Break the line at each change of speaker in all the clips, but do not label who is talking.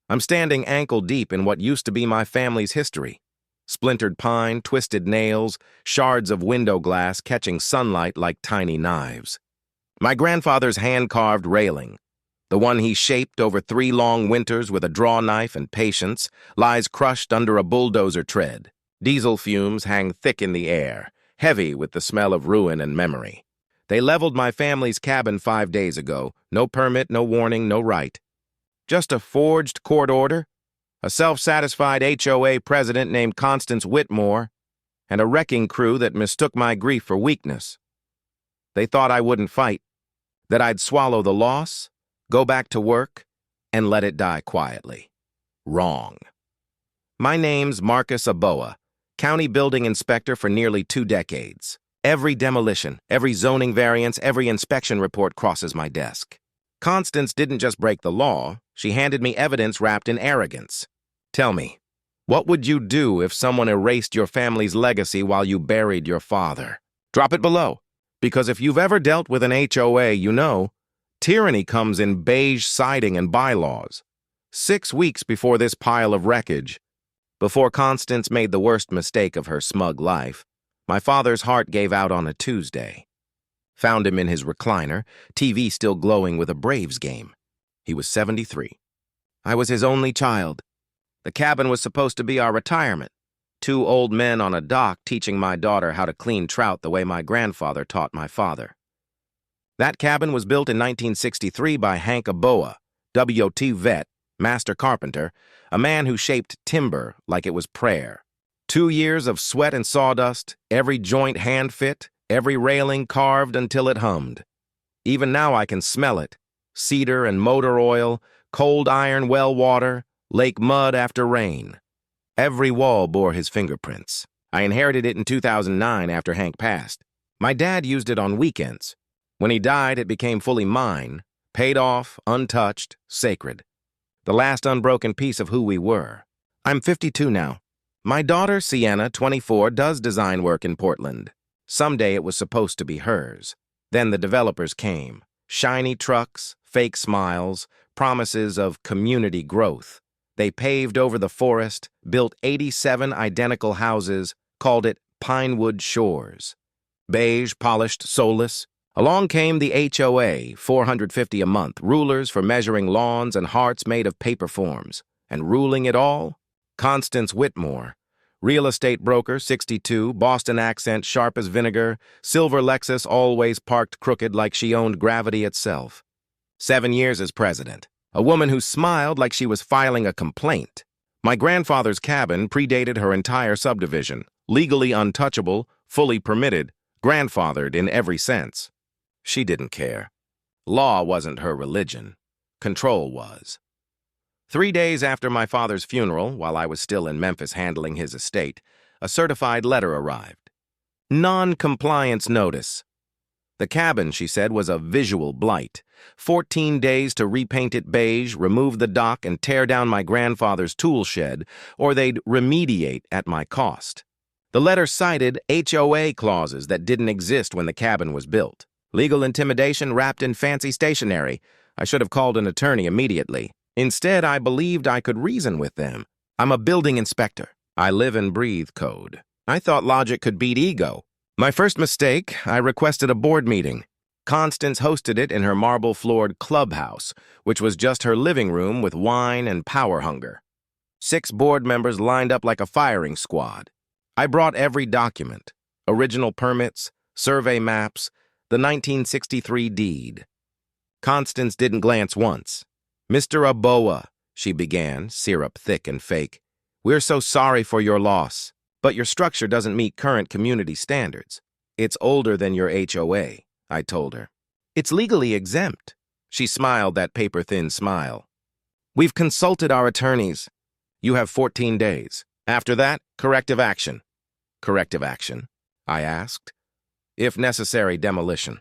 I'm standing ankle-deep in what used to be my family's history. Splintered pine, twisted nails, shards of window glass catching sunlight like tiny knives. My grandfather's hand-carved railing, the one he shaped over 3 long winters with a draw knife and patience, lies crushed under a bulldozer tread. Diesel fumes hang thick in the air, heavy with the smell of ruin and memory. They leveled my family's cabin 5 days ago. No permit, no warning, no right. Just a forged court order, a self-satisfied HOA president named Constance Whitmore, and a wrecking crew that mistook my grief for weakness. They thought I wouldn't fight, that I'd swallow the loss, go back to work, and let it die quietly. Wrong. My name's Marcus Aboa, county building inspector for nearly 2 decades. Every demolition, every zoning variance, every inspection report crosses my desk. Constance didn't just break the law, she handed me evidence wrapped in arrogance. Tell me, what would you do if someone erased your family's legacy while you buried your father? Drop it below, because if you've ever dealt with an HOA, you know, tyranny comes in beige siding and bylaws. 6 weeks before this pile of wreckage, before Constance made the worst mistake of her smug life, my father's heart gave out on a Tuesday. Found him in his recliner, TV still glowing with a Braves game. He was 73. I was his only child. The cabin was supposed to be our retirement. 2 old men on a dock teaching my daughter how to clean trout the way my grandfather taught my father. That cabin was built in 1963 by Hank Aboa, WOT vet, master carpenter, a man who shaped timber like it was prayer. 2 years of sweat and sawdust, every joint hand-fit, every railing carved until it hummed. Even now I can smell it. Cedar and motor oil, cold iron well water, lake mud after rain. Every wall bore his fingerprints. I inherited it in 2009 after Hank passed. My dad used it on weekends. When he died, it became fully mine, paid off, untouched, sacred. The last unbroken piece of who we were. I'm 52 now. My daughter, Sienna, 24, does design work in Portland. Someday it was supposed to be hers. Then the developers came. Shiny trucks, fake smiles, promises of community growth. They paved over the forest, built 87 identical houses, called it Pinewood Shores. Beige, polished, soulless. Along came the HOA, $450 a month, rulers for measuring lawns and hearts made of paper forms. And ruling it all? Constance Whitmore, real estate broker, 62, Boston accent sharp as vinegar, silver Lexus always parked crooked like she owned gravity itself. 7 years as president, a woman who smiled like she was filing a complaint. My grandfather's cabin predated her entire subdivision, legally untouchable, fully permitted, grandfathered in every sense. She didn't care. Law wasn't her religion. Control was. 3 days after my father's funeral, while I was still in Memphis handling his estate, a certified letter arrived. Non-compliance notice. The cabin, she said, was a visual blight. 14 days to repaint it beige, remove the dock, and tear down my grandfather's tool shed, or they'd remediate at my cost. The letter cited HOA clauses that didn't exist when the cabin was built. Legal intimidation wrapped in fancy stationery. I should have called an attorney immediately. Instead, I believed I could reason with them. I'm a building inspector. I live and breathe code. I thought logic could beat ego. My first mistake, I requested a board meeting. Constance hosted it in her marble-floored clubhouse, which was just her living room with wine and power hunger. 6 board members lined up like a firing squad. I brought every document, original permits, survey maps, the 1963 deed. Constance didn't glance once. Mr. Aboa, she began, syrup thick and fake, we're so sorry for your loss, but your structure doesn't meet current community standards. It's older than your HOA, I told her. It's legally exempt. She smiled that paper-thin smile. We've consulted our attorneys. You have 14 days. After that, corrective action. Corrective action? I asked. If necessary, demolition.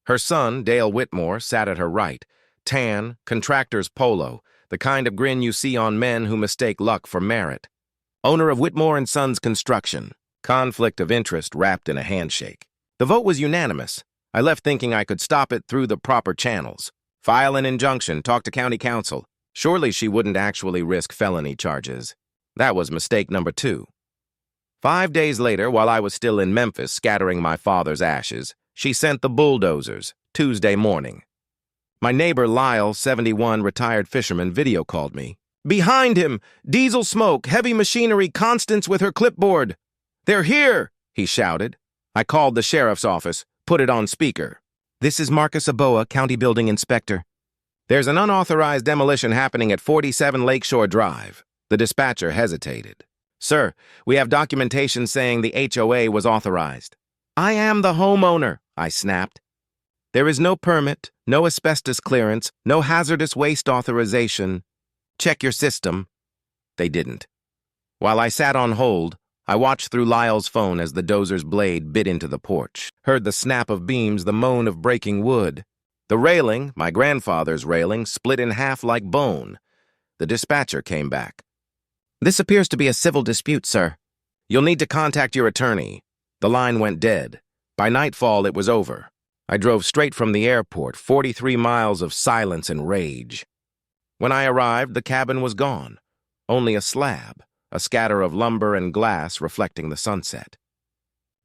Her son, Dale Whitmore, sat at her right. Tan, contractor's polo, the kind of grin you see on men who mistake luck for merit. Owner of Whitmore & Sons Construction. Conflict of interest wrapped in a handshake. The vote was unanimous. I left thinking I could stop it through the proper channels. File an injunction, talk to county council. Surely she wouldn't actually risk felony charges. That was mistake number 2. 5 days later, while I was still in Memphis scattering my father's ashes, she sent the bulldozers, Tuesday morning. My neighbor Lyle, 71, retired fisherman, video called me. "Behind him! Diesel smoke, heavy machinery, Constance with her clipboard! They're here!" he shouted. I called the sheriff's office, put it on speaker. "This is Marcus Aboa, County Building Inspector. There's an unauthorized demolition happening at 47 Lakeshore Drive." The dispatcher hesitated. "Sir, we have documentation saying the HOA was authorized." "I am the homeowner," I snapped. "There is no permit, no asbestos clearance, no hazardous waste authorization. Check your system." They didn't. While I sat on hold, I watched through Lyle's phone as the dozer's blade bit into the porch, heard the snap of beams, the moan of breaking wood. The railing, my grandfather's railing, split in half like bone. The dispatcher came back. "This appears to be a civil dispute, sir. You'll need to contact your attorney." The line went dead. By nightfall, it was over. I drove straight from the airport, 43 miles of silence and rage. When I arrived, the cabin was gone. Only a slab, a scatter of lumber and glass reflecting the sunset.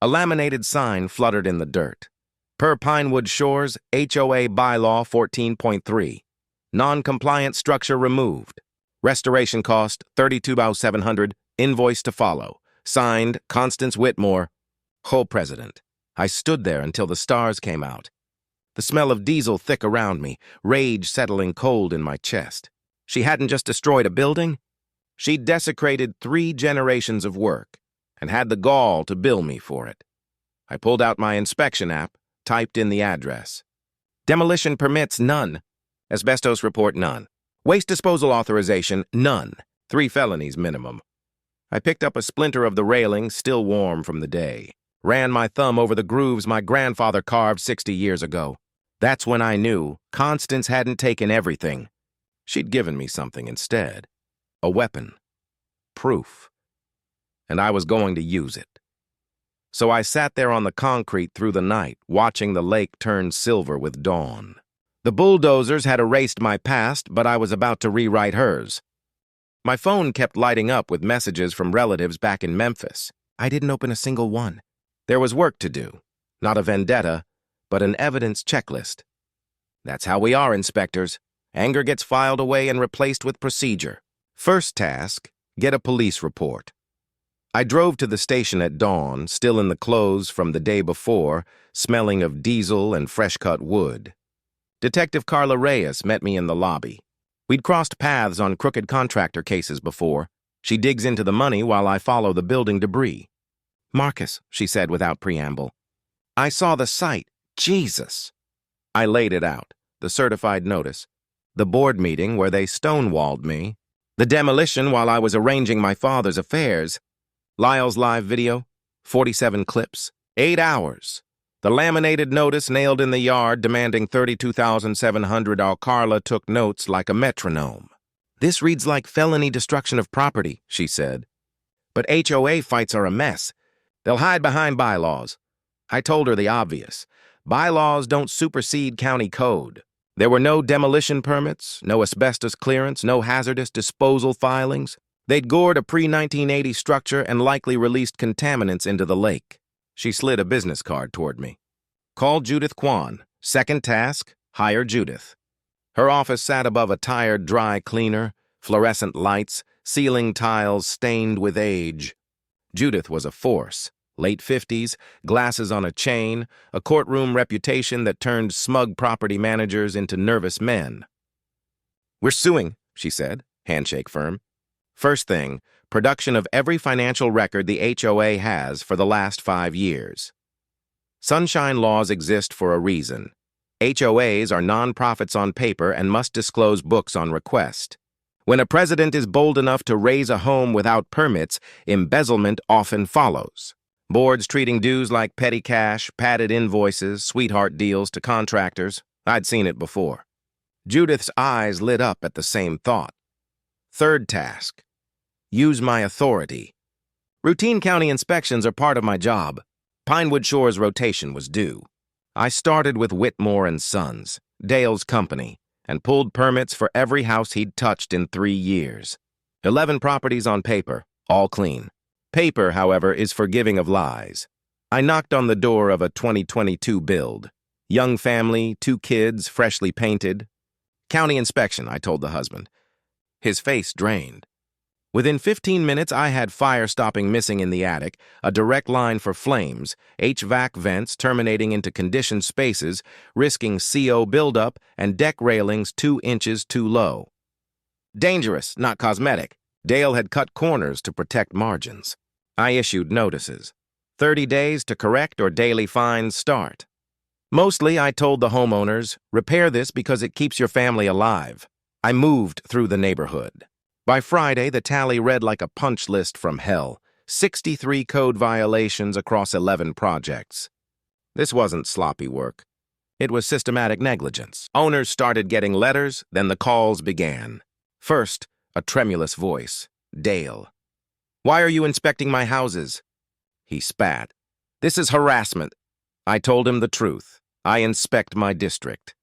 A laminated sign fluttered in the dirt. Per Pinewood Shores, HOA Bylaw 14.3. Non-compliant structure removed. Restoration cost, $32,700. Invoice to follow. Signed, Constance Whitmore, HOA President. I stood there until the stars came out. The smell of diesel thick around me, rage settling cold in my chest. She hadn't just destroyed a building. She'd desecrated 3 generations of work and had the gall to bill me for it. I pulled out my inspection app, typed in the address. Demolition permits, none. Asbestos report, none. Waste disposal authorization, none. 3 felonies minimum. I picked up a splinter of the railing, still warm from the day. Ran my thumb over the grooves my grandfather carved 60 years ago. That's when I knew Constance hadn't taken everything. She'd given me something instead. A weapon. Proof. And I was going to use it. So I sat there on the concrete through the night, watching the lake turn silver with dawn. The bulldozers had erased my past, but I was about to rewrite hers. My phone kept lighting up with messages from relatives back in Memphis. I didn't open a single one. There was work to do. Not a vendetta, but an evidence checklist. That's how we are, inspectors. Anger gets filed away and replaced with procedure. First task, get a police report. I drove to the station at dawn, still in the clothes from the day before, smelling of diesel and fresh-cut wood. Detective Carla Reyes met me in the lobby. We'd crossed paths on crooked contractor cases before. She digs into the money while I follow the building debris. "Marcus," she said without preamble. "I saw the site. Jesus." I laid it out, the certified notice, the board meeting where they stonewalled me, the demolition while I was arranging my father's affairs, Lyle's live video, 47 clips, 8 hours, the laminated notice nailed in the yard demanding $32,700. Carla took notes like a metronome. "This reads like felony destruction of property," she said. "But HOA fights are a mess. They'll hide behind bylaws." I told her the obvious. Bylaws don't supersede county code. There were no demolition permits, no asbestos clearance, no hazardous disposal filings. They'd gored a pre-1980 structure and likely released contaminants into the lake. She slid a business card toward me. "Call Judith Kwan. Second task, hire Judith." Her office sat above a tired dry cleaner, fluorescent lights, ceiling tiles stained with age. Judith was a force. Late 50s, glasses on a chain, a courtroom reputation that turned smug property managers into nervous men. "We're suing," she said, handshake firm. "First thing, production of every financial record the HOA has for the last 5 years. Sunshine laws exist for a reason. HOAs are nonprofits on paper and must disclose books on request. When a president is bold enough to raise a home without permits, embezzlement often follows. Boards treating dues like petty cash, padded invoices, sweetheart deals to contractors. I'd seen it before. Judith's eyes lit up at the same thought. Third task, use my authority. Routine county inspections are part of my job. Pinewood Shores rotation was due. I started with Whitmore and Sons, Dale's company. and pulled permits for every house he'd touched in 3 years. 11 properties on paper, all clean. Paper, however, is forgiving of lies. I knocked on the door of a 2022 build. Young family, 2 kids, freshly painted. County inspection, I told the husband. His face drained. Within 15 minutes, I had fire stopping missing in the attic, a direct line for flames, HVAC vents terminating into conditioned spaces, risking CO buildup, and deck railings 2 inches too low. Dangerous, not cosmetic. Dale had cut corners to protect margins. I issued notices. 30 days to correct or daily fines start. Mostly, I told the homeowners, repair this because it keeps your family alive. I moved through the neighborhood. By Friday, the tally read like a punch list from hell. 63 code violations across 11 projects. This wasn't sloppy work. It was systematic negligence. Owners started getting letters, then the calls began. First, a tremulous voice. Dale. "Why are you inspecting my houses?" He spat. "This is harassment." I told him the truth. I inspect my district.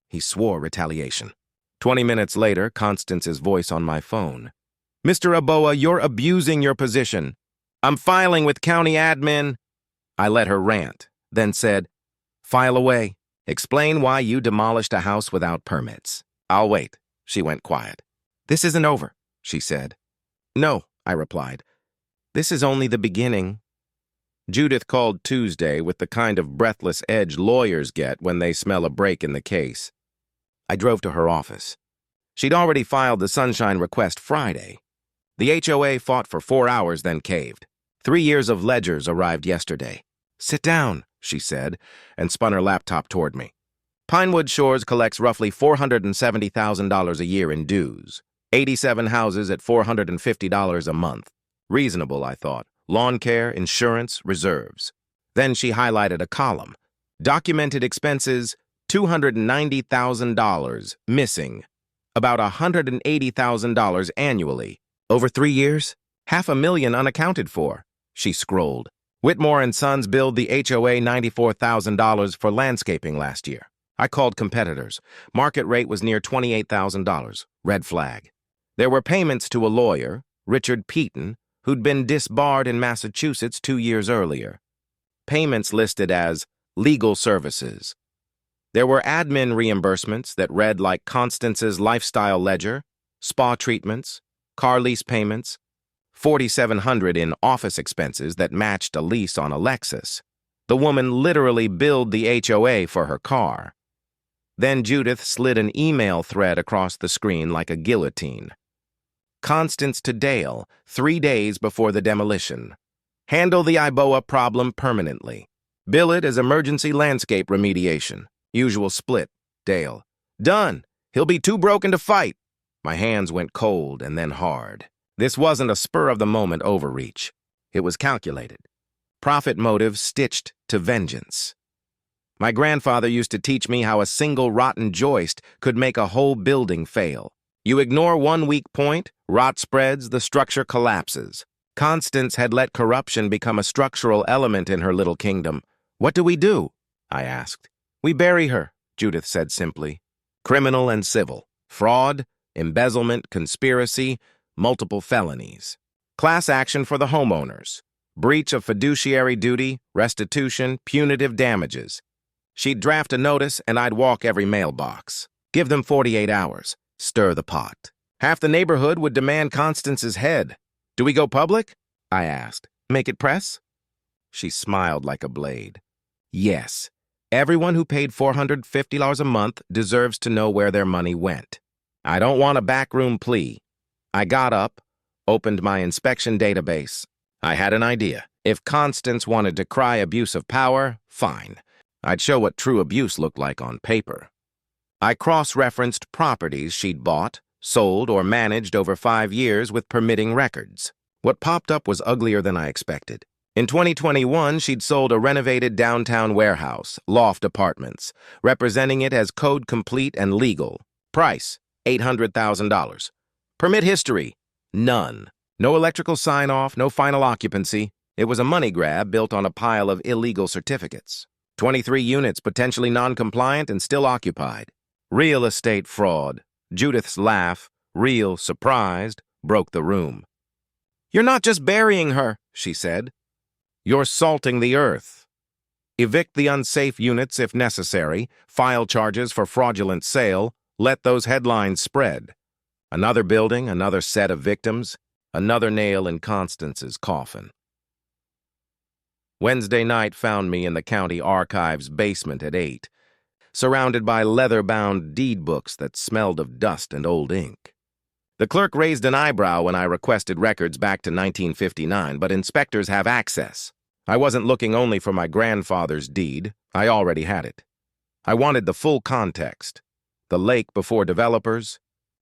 He swore retaliation. 20 minutes later, Constance's voice on my phone. "Mr. Aboa, you're abusing your position. I'm filing with county admin." I let her rant, then said, "File away. Explain why you demolished a house without permits." "I'll wait." She went quiet. "This isn't over," she said. "No," I replied. "This is only the beginning." Judith called Tuesday with the kind of breathless edge lawyers get when they smell a break in the case. I drove to her office. She'd already filed the sunshine request Friday. The HOA fought for 4 hours, then caved. 3 years of ledgers arrived yesterday. "Sit down," she said, and spun her laptop toward me. Pinewood Shores collects roughly $470,000 a year in dues. 87 houses at $450 a month. Reasonable, I thought. Lawn care, insurance, reserves. Then she highlighted a column. Documented expenses, $290,000 missing. About $180,000 annually. Over 3 years, $500,000 unaccounted for. She scrolled. Whitmore and Sons billed the HOA $94,000 for landscaping last year. I called competitors. Market rate was near $28,000. Red flag. There were payments to a lawyer, Richard Peaton, who'd been disbarred in Massachusetts 2 years earlier. Payments listed as legal services. There were admin reimbursements that read like Constance's lifestyle ledger, spa treatments, car lease payments, $4,700 in office expenses that matched a lease on a Lexus. The woman literally billed the HOA for her car. Then Judith slid an email thread across the screen like a guillotine. Constance to Dale, 3 days before the demolition. Handle the IBOA problem permanently. Bill it as emergency landscape remediation. Usual split. Dale. Done. He'll be too broken to fight. My hands went cold and then hard. This wasn't a spur-of-the-moment overreach. It was calculated. Profit motive stitched to vengeance. My grandfather used to teach me how a single rotten joist could make a whole building fail. You ignore one weak point, rot spreads, the structure collapses. Constance had let corruption become a structural element in her little kingdom. "What do we do?" I asked. "We bury her," Judith said simply. Criminal and civil. Fraud, embezzlement, conspiracy, multiple felonies. Class action for the homeowners. Breach of fiduciary duty, restitution, punitive damages. She'd draft a notice and I'd walk every mailbox. Give them 48 hours. Stir the pot. Half the neighborhood would demand Constance's head. "Do we go public?" I asked. "Make it press?" She smiled like a blade. "Yes. Everyone who paid $450 a month deserves to know where their money went. I don't want a backroom plea." I got up, opened my inspection database. I had an idea. If Constance wanted to cry abuse of power, fine. I'd show what true abuse looked like on paper. I cross-referenced properties she'd bought, sold, or managed over 5 years with permitting records. What popped up was uglier than I expected. In 2021, she'd sold a renovated downtown warehouse, loft apartments, representing it as code complete and legal. Price, $800,000. Permit history, none. No electrical sign-off, no final occupancy. It was a money grab built on a pile of illegal certificates. 23 units potentially non-compliant and still occupied. Real estate fraud. Judith's laugh, real, surprised, broke the room. "You're not just burying her," she said. "You're salting the earth. Evict the unsafe units if necessary, file charges for fraudulent sale, let those headlines spread. Another building, another set of victims, another nail in Constance's coffin." Wednesday night found me in the county archives basement at 8, surrounded by leather-bound deed books that smelled of dust and old ink. The clerk raised an eyebrow when I requested records back to 1959, but inspectors have access. I wasn't looking only for my grandfather's deed. I already had it. I wanted the full context. The lake before developers,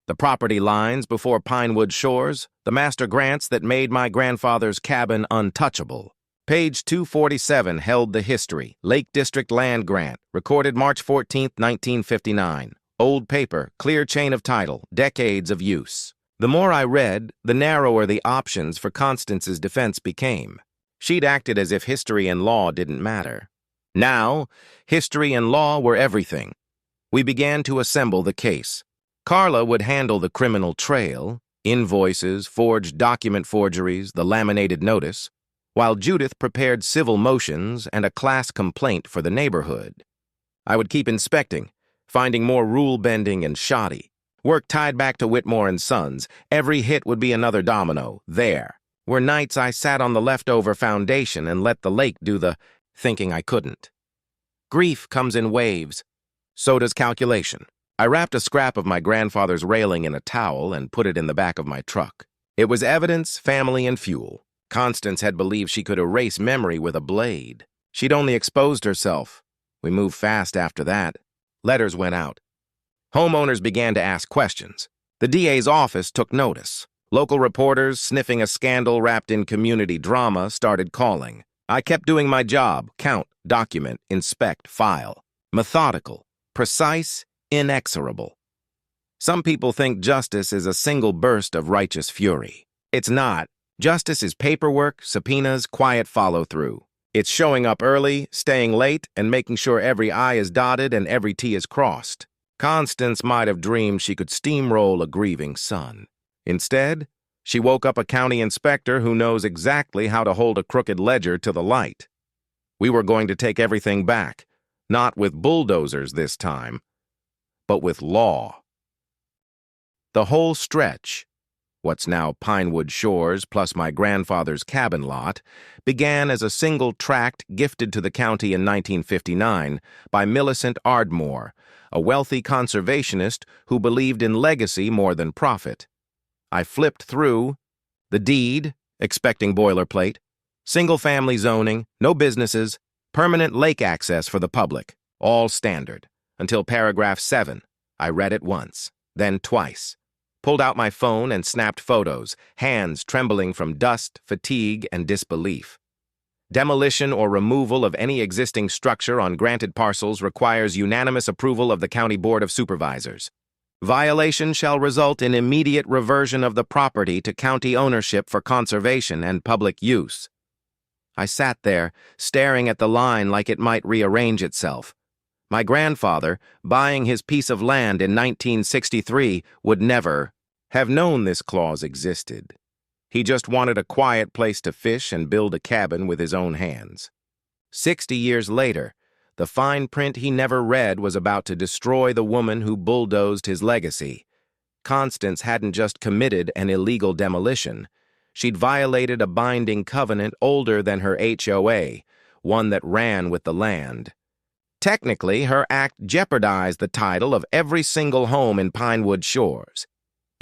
the property lines before Pinewood Shores, the master grants that made my grandfather's cabin untouchable. Page 247 held the history, Lake District Land Grant, recorded March 14, 1959. Old paper, clear chain of title, decades of use. The more I read, the narrower the options for Constance's defense became. She'd acted as if history and law didn't matter. Now, history and law were everything. We began to assemble the case. Carla would handle the criminal trail, invoices, forged document forgeries, the laminated notice, while Judith prepared civil motions and a class complaint for the neighborhood. I would keep inspecting, finding more rule-bending and shoddy. Work tied back to Whitmore and Sons. Every hit would be another domino. There were nights I sat on the leftover foundation and let the lake do the thinking I couldn't. Grief comes in waves. So does calculation. I wrapped a scrap of my grandfather's railing in a towel and put it in the back of my truck. It was evidence, family, and fuel. Constance had believed she could erase memory with a blade. She'd only exposed herself. We moved fast after that. Letters went out. Homeowners began to ask questions. The DA's office took notice. Local reporters, sniffing a scandal wrapped in community drama, started calling. I kept doing my job: count, document, inspect, file. Methodical, precise, inexorable. Some people think justice is a single burst of righteous fury. It's not. Justice is paperwork, subpoenas, quiet follow-through. It's showing up early, staying late, and making sure every I is dotted and every T is crossed. Constance might have dreamed she could steamroll a grieving son. Instead, she woke up a county inspector who knows exactly how to hold a crooked ledger to the light. We were going to take everything back, not with bulldozers this time, but with law. The whole stretch, what's now Pinewood Shores plus my grandfather's cabin lot, began as a single tract gifted to the county in 1959 by Millicent Ardmore, a wealthy conservationist who believed in legacy more than profit. I flipped through the deed, expecting boilerplate, single-family zoning, no businesses, permanent lake access for the public, all standard, until paragraph 7. I read it once, then twice. Pulled out my phone and snapped photos, hands trembling from dust, fatigue, and disbelief. Demolition or removal of any existing structure on granted parcels requires unanimous approval of the County Board of Supervisors. Violation shall result in immediate reversion of the property to county ownership for conservation and public use. I sat there, staring at the line like it might rearrange itself. My grandfather, buying his piece of land in 1963, would never have known this clause existed. He just wanted a quiet place to fish and build a cabin with his own hands. 60 years later, the fine print he never read was about to destroy the woman who bulldozed his legacy. Constance hadn't just committed an illegal demolition. She'd violated a binding covenant older than her HOA, one that ran with the land. Technically, her act jeopardized the title of every single home in Pinewood Shores.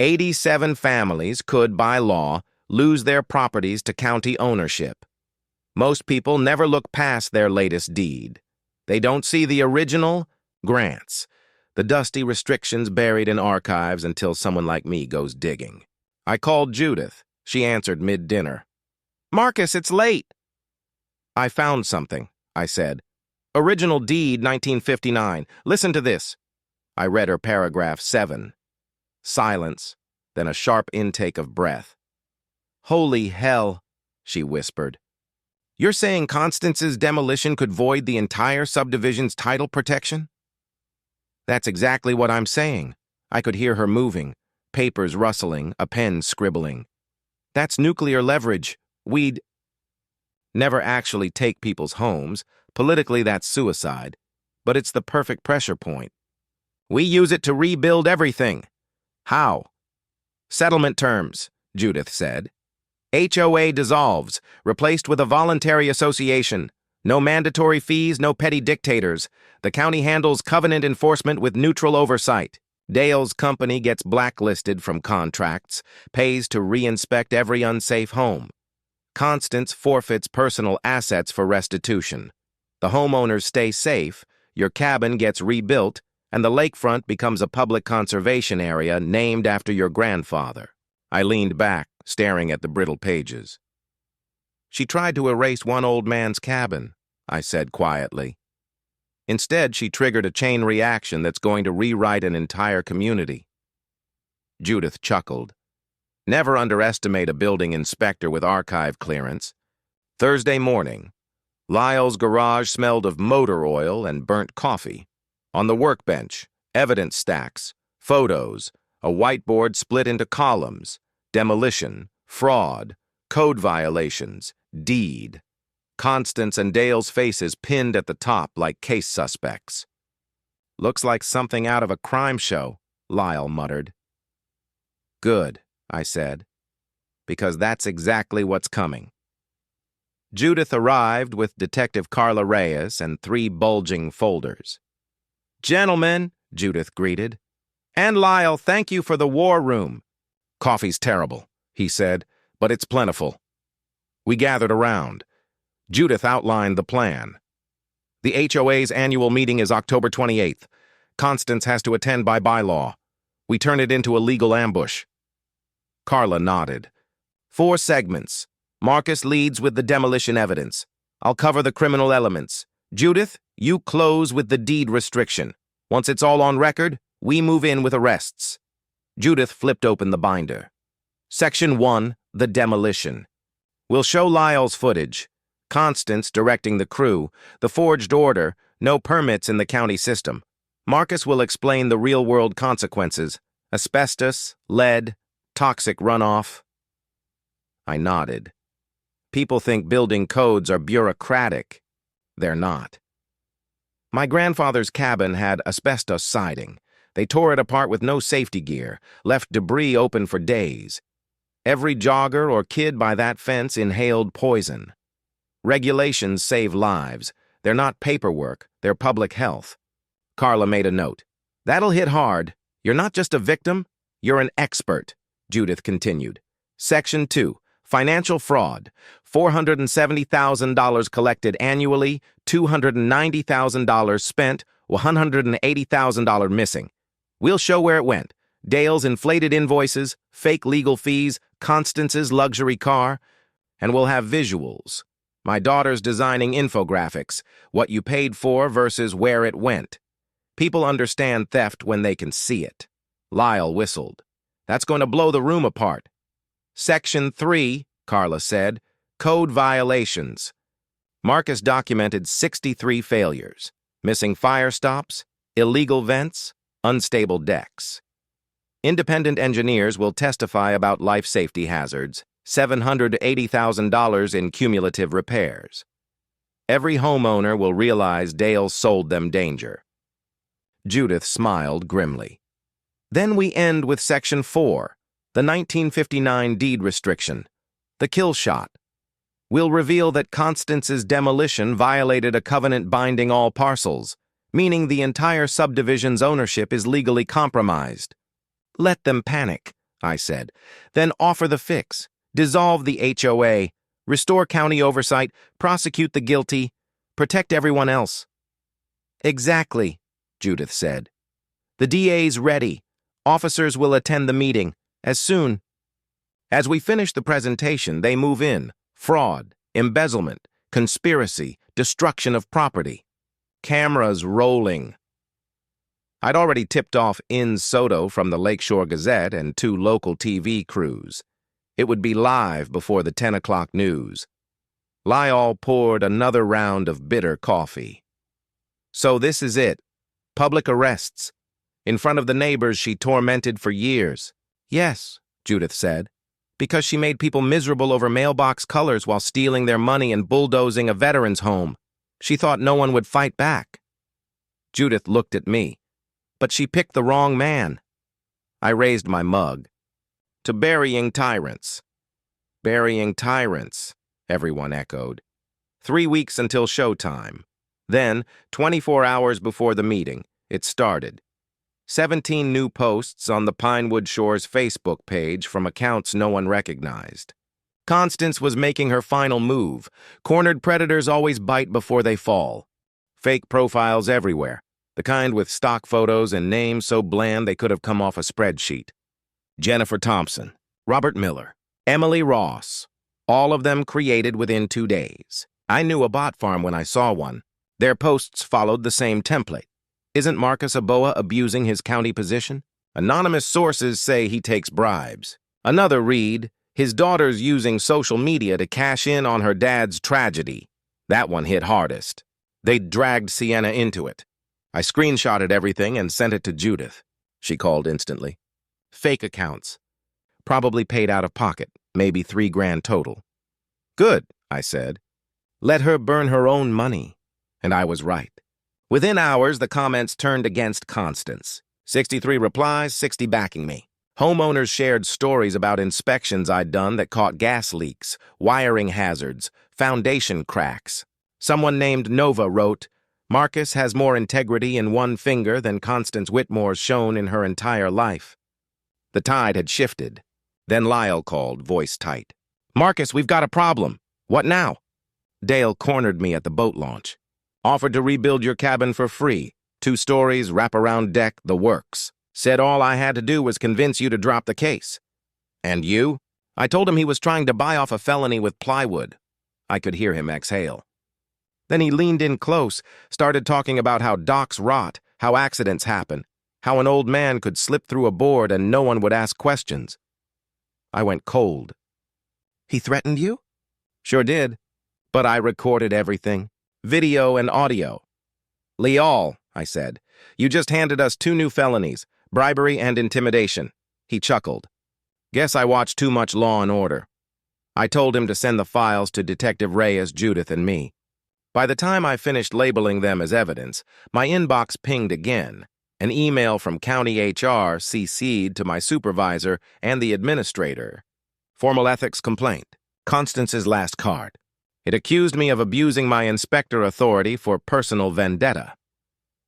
87 families could, by law, lose their properties to county ownership. Most people never look past their latest deed. They don't see the original grants, the dusty restrictions buried in archives until someone like me goes digging. I called Judith. She answered mid-dinner. "Marcus, it's late." "I found something," I said. "Original deed, 1959. Listen to this." I read her paragraph 7. Silence, then a sharp intake of breath. "Holy hell," she whispered. "You're saying Constance's demolition could void the entire subdivision's title protection?" That's exactly what I'm saying. I could hear her moving, papers rustling, a pen scribbling. That's nuclear leverage. We'd never actually take people's homes. Politically, that's suicide. But it's the perfect pressure point. We use it to rebuild everything. How? Settlement terms, Judith said. HOA dissolves, replaced with a voluntary association. No mandatory fees, no petty dictators. The county handles covenant enforcement with neutral oversight. Dale's company gets blacklisted from contracts, pays to re-inspect every unsafe home. Constance forfeits personal assets for restitution. The homeowners stay safe, your cabin gets rebuilt, and the lakefront becomes a public conservation area named after your grandfather. I leaned back, staring at the brittle pages. She tried to erase one old man's cabin, I said quietly. Instead, she triggered a chain reaction that's going to rewrite an entire community. Judith chuckled. Never underestimate a building inspector with archive clearance. Thursday morning, Lyle's garage smelled of motor oil and burnt coffee. On the workbench, evidence stacks, photos, a whiteboard split into columns, demolition, fraud, code violations, deed. Constance and Dale's faces pinned at the top like case suspects. Looks like something out of a crime show, Lyle muttered. Good, I said, because that's exactly what's coming. Judith arrived with Detective Carla Reyes and 3 bulging folders. Gentlemen, Judith greeted. And Lyle, thank you for the war room. Coffee's terrible, he said, but it's plentiful. We gathered around. Judith outlined the plan. The HOA's annual meeting is October 28th. Constance has to attend by bylaw. We turn it into a legal ambush. Carla nodded. 4 segments. Marcus leads with the demolition evidence. I'll cover the criminal elements. Judith, you close with the deed restriction. Once it's all on record, we move in with arrests. Judith flipped open the binder. Section 1, the demolition. We'll show Lyle's footage. Constance directing the crew, the forged order, no permits in the county system. Marcus will explain the real-world consequences. Asbestos, lead, toxic runoff. I nodded. People think building codes are bureaucratic. They're not. My grandfather's cabin had asbestos siding. They tore it apart with no safety gear, left debris open for days. Every jogger or kid by that fence inhaled poison. Regulations save lives. They're not paperwork, they're public health. Carla made a note. That'll hit hard. You're not just a victim, you're an expert, Judith continued. Section 2, financial fraud. $470,000 collected annually, $290,000 spent, $180,000 missing. We'll show where it went. Dale's inflated invoices, fake legal fees, Constance's luxury car, and we'll have visuals. My daughter's designing infographics, what you paid for versus where it went. People understand theft when they can see it. Lyle whistled. That's going to blow the room apart. Section 3, Carla said, code violations. Marcus documented 63 failures, missing fire stops, illegal vents, unstable decks. Independent engineers will testify about life safety hazards, $780,000 in cumulative repairs. Every homeowner will realize Dale sold them danger. Judith smiled grimly. Then we end with Section 4, the 1959 deed restriction, the kill shot. We'll reveal that Constance's demolition violated a covenant binding all parcels, meaning the entire subdivision's ownership is legally compromised. Let them panic, I said. Then offer the fix. Dissolve the HOA, restore county oversight, prosecute the guilty, protect everyone else. Exactly, Judith said. The DA's ready. Officers will attend the meeting, as soon. As we finish the presentation, they move in. Fraud, embezzlement, conspiracy, destruction of property. Cameras rolling. I'd already tipped off In Soto from the Lakeshore Gazette and 2 local TV crews. It would be live before the 10 o'clock news. Lyle poured another round of bitter coffee. So this is it. Public arrests. In front of the neighbors she tormented for years. Yes, Judith said, because she made people miserable over mailbox colors while stealing their money and bulldozing a veteran's home. She thought no one would fight back. Judith looked at me, but she picked the wrong man. I raised my mug. To burying tyrants. Burying tyrants, everyone echoed. 3 weeks until showtime. Then, 24 hours before the meeting, it started. 17 new posts on the Pinewood Shores Facebook page from accounts no one recognized. Constance was making her final move. Cornered predators always bite before they fall. Fake profiles everywhere, the kind with stock photos and names so bland they could have come off a spreadsheet. Jennifer Thompson, Robert Miller, Emily Ross, all of them created within 2 days. I knew a bot farm when I saw one. Their posts followed the same template. Isn't Marcus Aboa abusing his county position? Anonymous sources say he takes bribes. Another read, his daughter's using social media to cash in on her dad's tragedy. That one hit hardest. They'd dragged Sienna into it. I screenshotted everything and sent it to Judith. She called instantly. Fake accounts. Probably paid out of pocket, maybe $3 grand total. Good, I said. Let her burn her own money. And I was right. Within hours, the comments turned against Constance. 63 replies, 60 backing me. Homeowners shared stories about inspections I'd done that caught gas leaks, wiring hazards, foundation cracks. Someone named Nova wrote, Marcus has more integrity in one finger than Constance Whitmore's shown in her entire life. The tide had shifted. Then Lyle called, voice tight. Marcus, we've got a problem. What now? Dale cornered me at the boat launch. Offered to rebuild your cabin for free. 2 stories, wraparound deck, the works. Said all I had to do was convince you to drop the case. And you? I told him he was trying to buy off a felony with plywood. I could hear him exhale. Then he leaned in close, started talking about how docks rot, how accidents happen, how an old man could slip through a board and no one would ask questions. I went cold. He threatened you? Sure did. But I recorded everything. Video and audio. Leal, I said, you just handed us 2 new felonies, bribery and intimidation. He chuckled. Guess I watched too much Law and Order. I told him to send the files to Detective Reyes, Judith, and me. By the time I finished labeling them as evidence, my inbox pinged again. An email from County HR CC'd to my supervisor and the administrator. Formal ethics complaint. Constance's last card. It accused me of abusing my inspector authority for personal vendetta.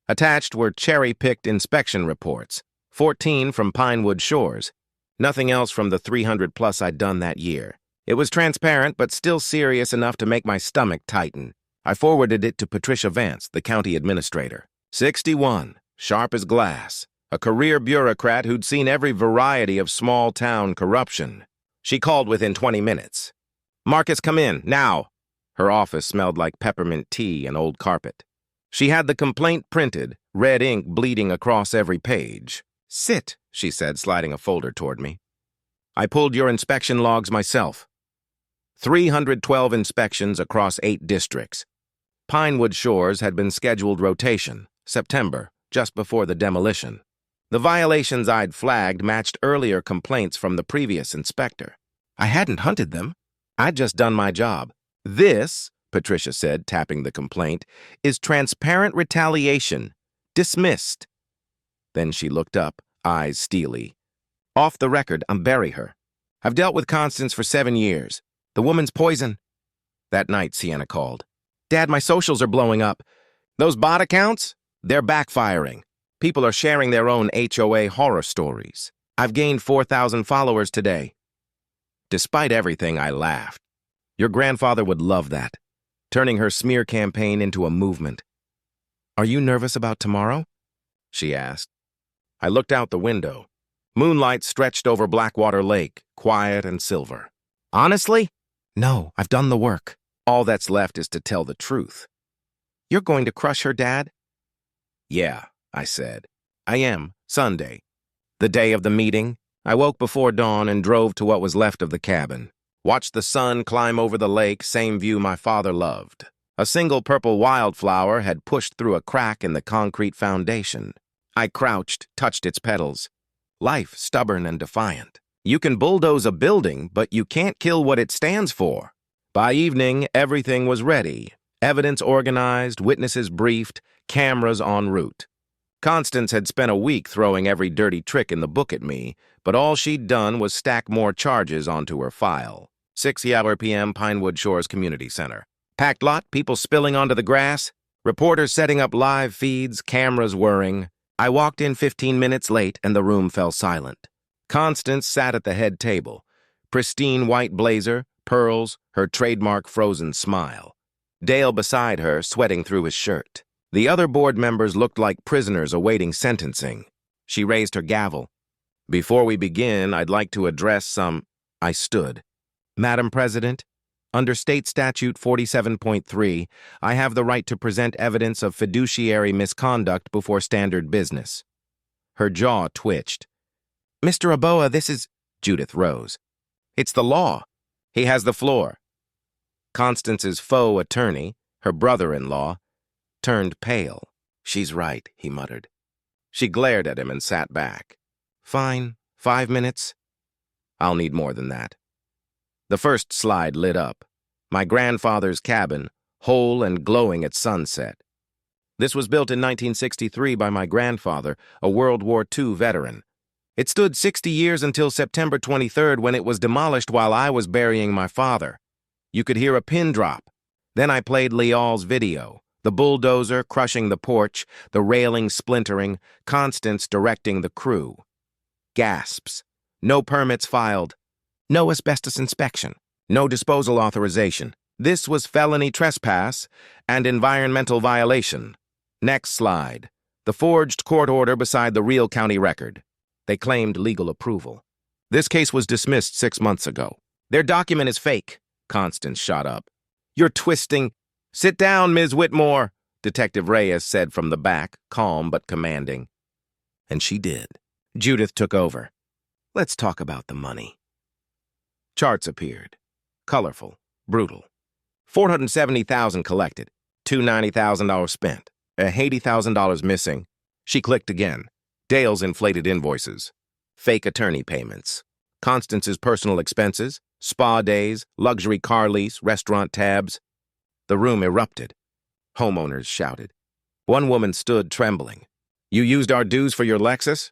Attached were cherry-picked inspection reports, 14 from Pinewood Shores, nothing else from the 300-plus I'd done that year. It was transparent, but still serious enough to make my stomach tighten. I forwarded it to Patricia Vance, the county administrator. 61, sharp as glass, a career bureaucrat who'd seen every variety of small-town corruption. She called within 20 minutes. Marcus, come in, now. Her office smelled like peppermint tea and old carpet. She had the complaint printed, red ink bleeding across every page. Sit, she said, sliding a folder toward me. I pulled your inspection logs myself. 312 inspections across 8 districts. Pinewood Shores had been scheduled rotation, September, just before the demolition. The violations I'd flagged matched earlier complaints from the previous inspector. I hadn't hunted them. I'd just done my job. This, Patricia said, tapping the complaint, is transparent retaliation. Dismissed. Then she looked up, eyes steely. Off the record, I'm bury her. I've dealt with Constance for 7 years. The woman's poison. That night, Sienna called. Dad, my socials are blowing up. Those bot accounts? They're backfiring. People are sharing their own HOA horror stories. I've gained 4,000 followers today. Despite everything, I laughed. Your grandfather would love that, turning her smear campaign into a movement. Are you nervous about tomorrow? She asked. I looked out the window. Moonlight stretched over Blackwater Lake, quiet and silver. Honestly? No, I've done the work. All that's left is to tell the truth. You're going to crush her, Dad? Yeah, I said. I am, Sunday. The day of the meeting, I woke before dawn and drove to what was left of the cabin. Watched the sun climb over the lake, same view my father loved. A single purple wildflower had pushed through a crack in the concrete foundation. I crouched, touched its petals. Life, stubborn and defiant. You can bulldoze a building, but you can't kill what it stands for. By evening, everything was ready. Evidence organized, witnesses briefed, cameras en route. Constance had spent a week throwing every dirty trick in the book at me, but all she'd done was stack more charges onto her file. 6:00 p.m. Pinewood Shores Community Center. Packed lot, people spilling onto the grass, reporters setting up live feeds, cameras whirring. I walked in 15 minutes late and the room fell silent. Constance sat at the head table. Pristine white blazer, pearls, her trademark frozen smile. Dale beside her, sweating through his shirt. The other board members looked like prisoners awaiting sentencing. She raised her gavel. "Before we begin, I'd like to address some—" I stood. "Madam President, under State Statute 47.3, I have the right to present evidence of fiduciary misconduct before standard business." Her jaw twitched. "Mr. Aboa, this is—" Judith rose. "It's the law. He has the floor." Constance's faux attorney, her brother-in-law, turned pale. "She's right," he muttered. She glared at him and sat back. "Fine, 5 minutes. I'll need more than that." The first slide lit up. My grandfather's cabin, whole and glowing at sunset. This was built in 1963 by my grandfather, a World War II veteran. It stood 60 years until September 23rd when it was demolished while I was burying my father. You could hear a pin drop. Then I played Leal's video, the bulldozer crushing the porch, the railing splintering, Constance directing the crew. Gasps. No permits filed. No asbestos inspection. No disposal authorization. This was felony trespass and environmental violation. Next slide. The forged court order beside the real county record. They claimed legal approval. This case was dismissed 6 months ago. "Their document is fake," Constance shot up. "You're twisting—" "Sit down, Ms. Whitmore," Detective Reyes said from the back, calm but commanding. And she did. Judith took over. "Let's talk about the money." Charts appeared. Colorful, brutal. $470,000 collected, $290,000 spent, $80,000 missing. She clicked again. Dale's inflated invoices, fake attorney payments, Constance's personal expenses, spa days, luxury car lease, restaurant tabs. The room erupted. Homeowners shouted. One woman stood trembling. "You used our dues for your Lexus?"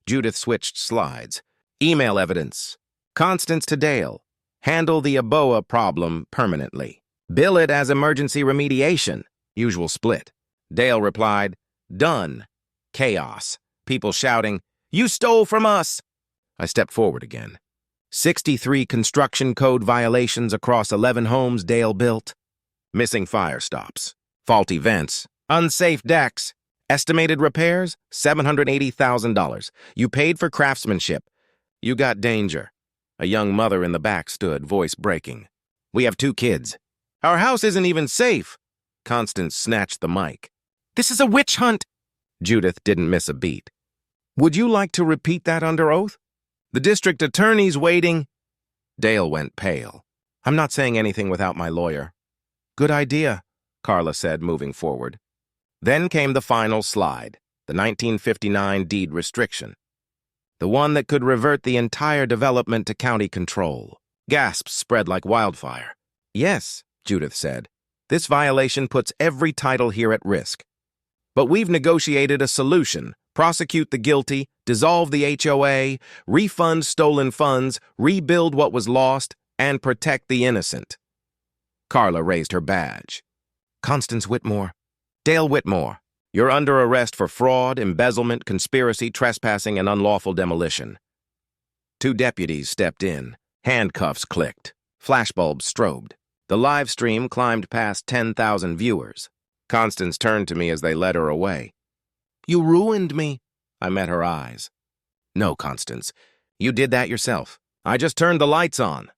Judith switched slides. Email evidence. Constance to Dale. Handle the Aboa problem permanently. Bill it as emergency remediation. Usual split. Dale replied, "Done." Chaos. People shouting, "You stole from us!" I stepped forward again. 63 construction code violations across 11 homes Dale built. Missing fire stops. Faulty vents. Unsafe decks. Estimated repairs, $780,000. You paid for craftsmanship. You got danger. A young mother in the back stood, voice breaking. "We have 2 kids. Our house isn't even safe." Constance snatched the mic. "This is a witch hunt." Judith didn't miss a beat. "Would you like to repeat that under oath? The district attorney's waiting." Dale went pale. "I'm not saying anything without my lawyer." "Good idea," Carla said, moving forward. Then came the final slide, the 1959 deed restriction. The one that could revert the entire development to county control. Gasps spread like wildfire. "Yes," Judith said, "this violation puts every title here at risk. But we've negotiated a solution. Prosecute the guilty, dissolve the HOA, refund stolen funds, rebuild what was lost, and protect the innocent." Carla raised her badge. "Constance Whitmore. Dale Whitmore. You're under arrest for fraud, embezzlement, conspiracy, trespassing, and unlawful demolition." 2 deputies stepped in. Handcuffs clicked. Flashbulbs strobed. The live stream climbed past 10,000 viewers. Constance turned to me as they led her away. "You ruined me." I met her eyes. "No, Constance. You did that yourself. I just turned the lights on."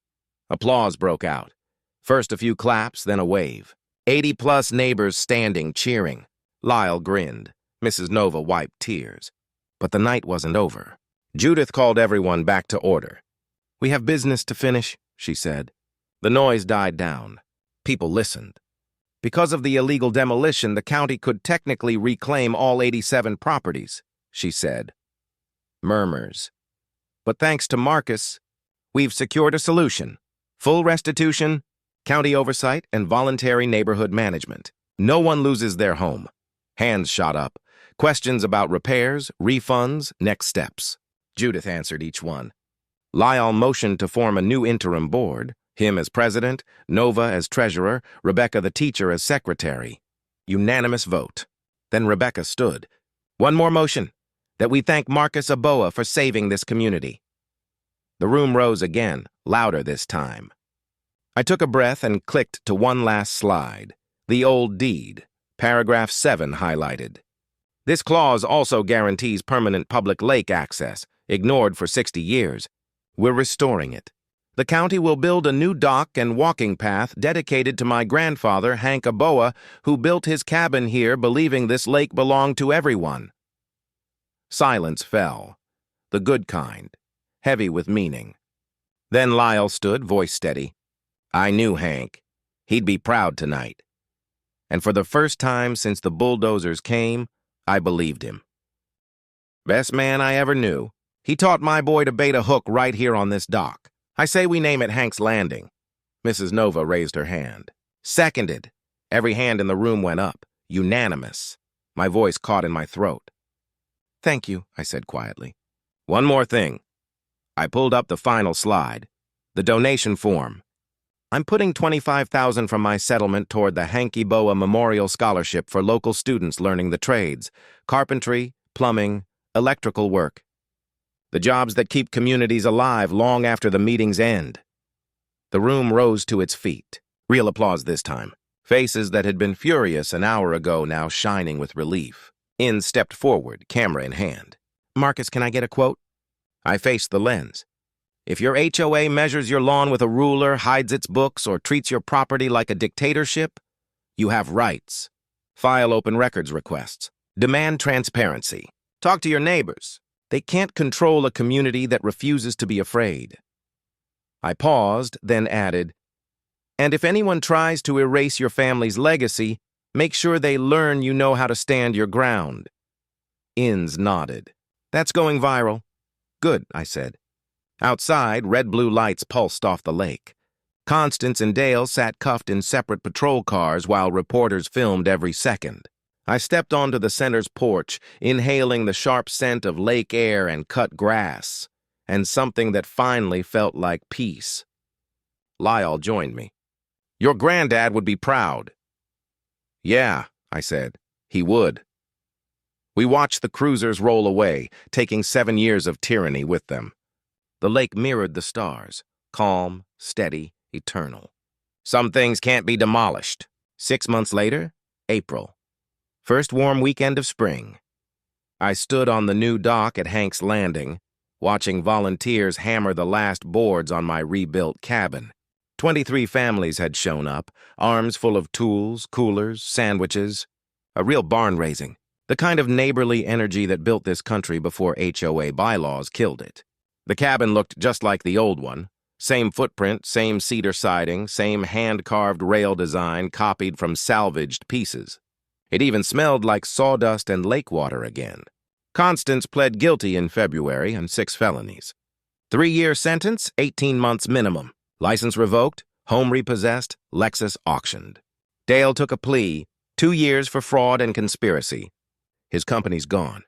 Applause broke out. First a few claps, then a wave. 80-plus neighbors standing, cheering. Lyle grinned. Mrs. Nova wiped tears. But the night wasn't over. Judith called everyone back to order. "We have business to finish," she said. The noise died down. People listened. Because of the illegal demolition, the county could technically reclaim all 87 properties, she said. Murmurs. But thanks to Marcus, we've secured a solution. Full restitution, county oversight, and voluntary neighborhood management. No one loses their home. Hands shot up. Questions about repairs, refunds, next steps. Judith answered each one. Lyle motioned to form a new interim board, him as president, Nova as treasurer, Rebecca the teacher as secretary. Unanimous vote. Then Rebecca stood. One more motion, that we thank Marcus Aboa for saving this community. The room rose again, louder this time. I took a breath and clicked to one last slide. The old deed, paragraph 7 highlighted. This clause also guarantees permanent public lake access, ignored for 60 years. We're restoring it. The county will build a new dock and walking path dedicated to my grandfather, Hank Aboa, who built his cabin here believing this lake belonged to everyone. Silence fell, the good kind, heavy with meaning. Then Lyle stood, voice steady. I knew Hank. He'd be proud tonight. And for the first time since the bulldozers came, I believed him. Best man I ever knew. He taught my boy to bait a hook right here on this dock. I say we name it Hank's Landing. Mrs. Nova raised her hand. Seconded. Every hand in the room went up. Unanimous. My voice caught in my throat. Thank you, I said quietly. One more thing. I pulled up the final slide. The donation form. I'm putting $25,000 from my settlement toward the Hank Aboa Memorial Scholarship for local students learning the trades, carpentry, plumbing, electrical work. The jobs that keep communities alive long after the meetings end. The room rose to its feet. Real applause this time. Faces that had been furious an hour ago now shining with relief. In stepped forward, camera in hand. Marcus, can I get a quote? I faced the lens. If your HOA measures your lawn with a ruler, hides its books, or treats your property like a dictatorship, you have rights. File open records requests. Demand transparency. Talk to your neighbors. They can't control a community that refuses to be afraid. I paused, then added, and if anyone tries to erase your family's legacy, make sure they learn you know how to stand your ground. Inns nodded. That's going viral. Good, I said. Outside, red-blue lights pulsed off the lake. Constance and Dale sat cuffed in separate patrol cars while reporters filmed every second. I stepped onto the center's porch, inhaling the sharp scent of lake air and cut grass, and something that finally felt like peace. Lyle joined me. Your granddad would be proud. Yeah, I said, he would. We watched the cruisers roll away, taking 7 years of tyranny with them. The lake mirrored the stars, calm, steady, eternal. Some things can't be demolished. 6 months later, April. First warm weekend of spring. I stood on the new dock at Hank's Landing, watching volunteers hammer the last boards on my rebuilt cabin. 23 families had shown up, arms full of tools, coolers, sandwiches. A real barn raising, the kind of neighborly energy that built this country before HOA bylaws killed it. The cabin looked just like the old one. Same footprint, same cedar siding, same hand-carved rail design copied from salvaged pieces. It even smelled like sawdust and lake water again. Constance pled guilty in February on 6 felonies. 3-year sentence, 18 months minimum. License revoked, home repossessed, Lexus auctioned. Dale took a plea, 2 years for fraud and conspiracy. His company's gone.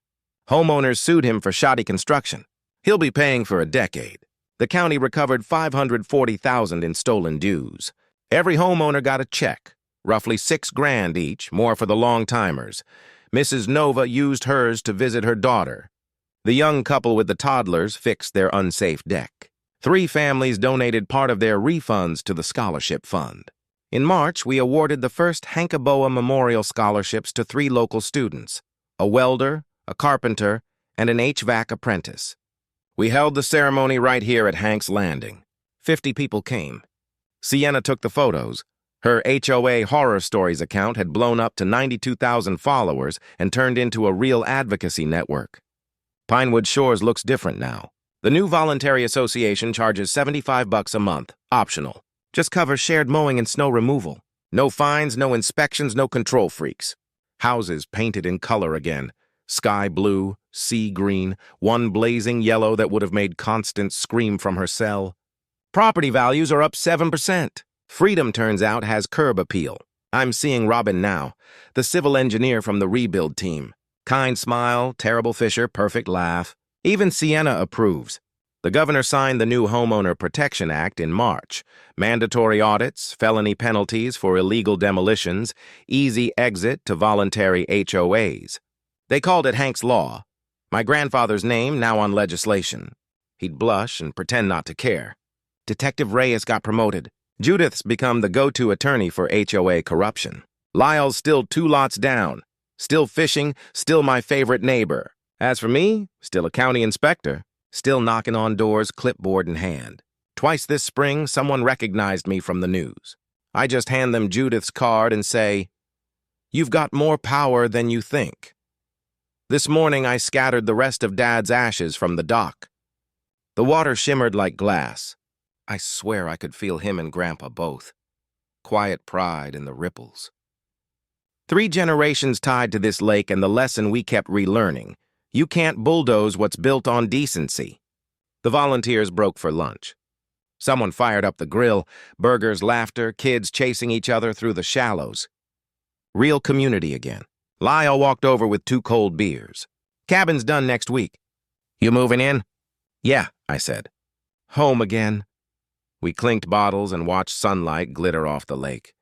Homeowners sued him for shoddy construction. He'll be paying for a decade. The county recovered $540,000 in stolen dues. Every homeowner got a check, roughly $6,000 each, more for the long-timers. Mrs. Nova used hers to visit her daughter. The young couple with the toddlers fixed their unsafe deck. 3 families donated part of their refunds to the scholarship fund. In March, we awarded the first Hank Aboa Memorial Scholarships to 3 local students, a welder, a carpenter, and an HVAC apprentice. We held the ceremony right here at Hank's Landing. 50 people came. Sienna took the photos. Her HOA Horror Stories account had blown up to 92,000 followers and turned into a real advocacy network. Pinewood Shores looks different now. The new voluntary association charges $75 a month, optional. Just covers shared mowing and snow removal. No fines, no inspections, no control freaks. Houses painted in color again. Sky blue, sea green, one blazing yellow that would have made Constance scream from her cell. Property values are up 7%. Freedom, turns out, has curb appeal. I'm seeing Robin now, the civil engineer from the rebuild team. Kind smile, terrible Fisher, perfect laugh. Even Sienna approves. The governor signed the new Homeowner Protection Act in March. Mandatory audits, felony penalties for illegal demolitions, easy exit to voluntary HOAs. They called it Hank's Law. My grandfather's name now on legislation. He'd blush and pretend not to care. Detective Reyes got promoted. Judith's become the go-to attorney for HOA corruption. Lyle's still 2 lots down. Still fishing, still my favorite neighbor. As for me, still a county inspector. Still knocking on doors, clipboard in hand. Twice this spring, someone recognized me from the news. I just hand them Judith's card and say, "You've got more power than you think." This morning, I scattered the rest of Dad's ashes from the dock. The water shimmered like glass. I swear I could feel him and Grandpa both. Quiet pride in the ripples. 3 generations tied to this lake, and the lesson we kept relearning. You can't bulldoze what's built on decency. The volunteers broke for lunch. Someone fired up the grill, burgers, laughter, kids chasing each other through the shallows. Real community again. Lyle walked over with 2 cold beers. "Cabin's done next week." "You moving in?" "Yeah," I said. Home again. We clinked bottles and watched sunlight glitter off the lake.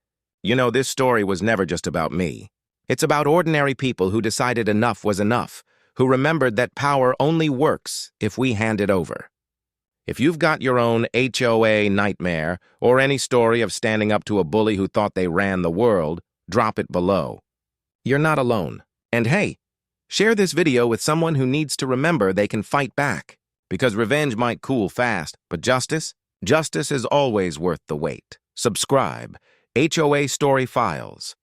You know, this story was never just about me. It's about ordinary people who decided enough was enough, who remembered that power only works if we hand it over. If you've got your own HOA nightmare, or any story of standing up to a bully who thought they ran the world, drop it below. You're not alone. And hey, share this video with someone who needs to remember they can fight back. Because revenge might cool fast, but justice? Justice is always worth the wait. Subscribe. HOA Story Files.